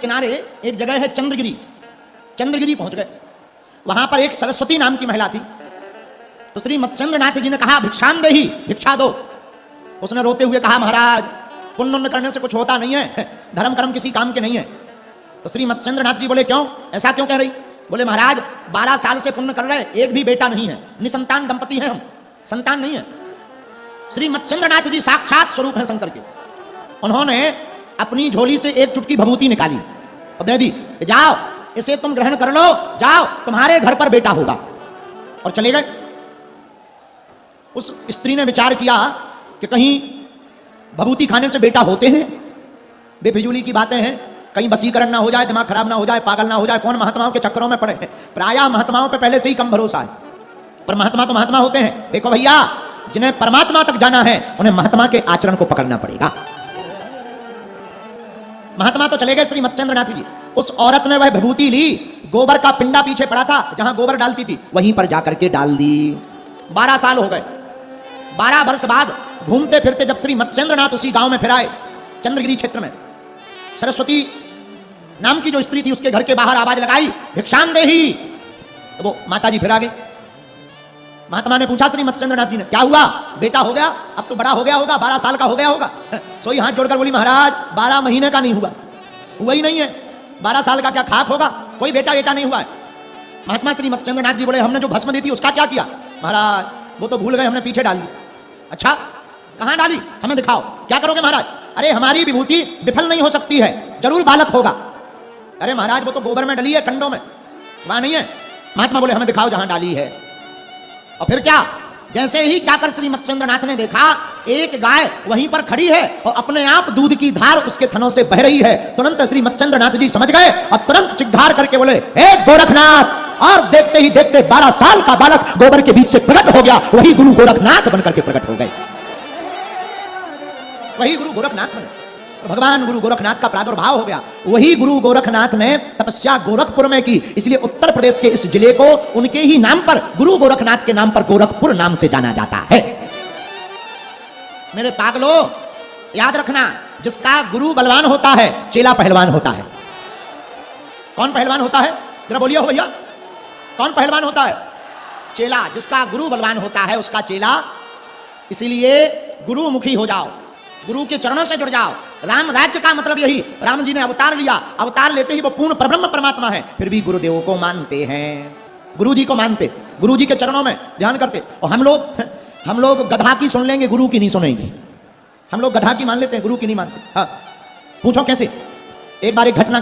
किनारे एक जगह है चंद्रगिरी। चंद्रगिरी पहुंच गए। वहां पर एक सरस्वती नाम की महिला थी। तो श्री मत्स्येंद्रनाथ जी ने कहा भिक्षाम देही, भिक्षा दो। उसने रोते हुए कहा महाराज पुण्य करने से कुछ होता नहीं है, धर्म कर्म किसी काम के नहीं है। तो श्री मत्स्येंद्रनाथ जी बोले क्यों, ऐसा क्यों कह रही? बोले महाराज 12 साल से पुण्य कर रहे, एक भी बेटा नहीं है, निसंतान दंपति हैं हम, संतान नहीं है। श्री मत्स्येंद्रनाथ जी साक्षात स्वरूप है शंकर के। उन्होंने अपनी झोली से एक चुटकी भभूति निकाली और दे दी, जाओ इसे तुम ग्रहण कर लो, जाओ तुम्हारे घर पर बेटा होगा, और चले गए। उस स्त्री ने विचार किया कि कहीं भभूति खाने से बेटा होते हैं, बेफिजूली की बातें हैं, कहीं वशीकरण ना हो जाए, दिमाग खराब ना हो जाए, पागल ना हो जाए, कौन महात्माओं के चक्करों में पड़े हैं। प्रायः महात्माओं पे पहले से ही कम भरोसा है, पर महात्मा तो महात्मा होते हैं। देखो भैया, जिन्हें परमात्मा तक जाना है उन्हें महात्मा के आचरण को पकड़ना पड़ेगा। महात्मा तो चले गए श्री मत्स्येंद्रनाथ जी। उस औरत ने वह विभूति ली, गोबर का पिंडा पीछे पड़ा था जहां गोबर डालती थी, वहीं पर जाकर के डाल दी। 12 साल हो गए। 12 वर्ष बाद घूमते फिरते जब श्री मत्स्येंद्रनाथ उसी गांव में फिर आए, चंद्रगिरी क्षेत्र में, सरस्वती नाम की जो स्त्री थी उसके घर के बाहर आवाज लगाई भिक्षाम देही। तो वो माता जी फिर आ गई। महात्मा ने पूछा श्री मत्स्येंद्रनाथ जी ने क्या हुआ, बेटा हो गया? अब तो बड़ा हो गया होगा, 12 साल का हो गया होगा। सोई हाथ जोड़कर बोली महाराज 12 महीने का नहीं हुआ, हुआ ही नहीं है। 12 साल का क्या खाक होगा, कोई बेटा बेटा नहीं हुआ है। महात्मा श्री मत्स्येंद्रनाथ जी बोले हमने जो भस्म दी थी उसका क्या किया? महाराज वो तो भूल गए, हमने पीछे डाल दी। अच्छा कहां डाली, हमें दिखाओ। क्या करोगे महाराज? अरे हमारी विभूति विफल नहीं हो सकती है, जरूर बालक होगा। अरे महाराज वो तो गोबर में डली है, कंडों में, वहां नहीं है। महात्मा बोले हमें दिखाओ जहां डाली है। और फिर क्या, जैसे ही जाकर श्री मत्स्येंद्रनाथ ने देखा एक गाय वहीं पर खड़ी है और अपने आप दूध की धार उसके थनों से बह रही है। तुरंत श्री मत्स्येंद्रनाथ जी समझ गए और तुरंत चिघार करके बोले ए गोरखनाथ, और देखते ही देखते 12 साल का बालक गोबर के बीच से प्रकट हो गया। वही गुरु गोरखनाथ बनकर के प्रकट हो गए, वही गुरु गोरखनाथ बने। भगवान गुरु गोरखनाथ का प्रादुर्भाव हो गया। वही गुरु गोरखनाथ ने तपस्या गोरखपुर में की, इसलिए उत्तर प्रदेश के इस जिले को उनके ही नाम पर, गुरु गोरखनाथ के नाम पर गोरखपुर नाम से जाना जाता है। मेरे पागलो याद रखना, जिसका गुरु बलवान होता है चेला पहलवान होता है। कौन पहलवान होता है, जरा बोलिए हो भैया, कौन पहलवान होता है? चेला। जिसका गुरु बलवान होता है उसका चेला। इसीलिए गुरुमुखी हो जाओ, गुरु के चरणों से जुड़ जाओ। राम राज्य का मतलब यही, राम जी ने अवतार लिया, अवतार लेते ही वो पूर्ण परब्रह्म परमात्मा है, फिर भी गुरुदेव को मानते हैं, गुरु जी को मानते, गुरु जी के चरणों में ध्यान करते। और हम लोग गधा की सुन लेंगे, गुरु की नहीं सुनेंगे। हम लोग गधा की मान लेते हैं, गुरु की नहीं मानते। हाँ पूछो कैसे? एक बार एक घटना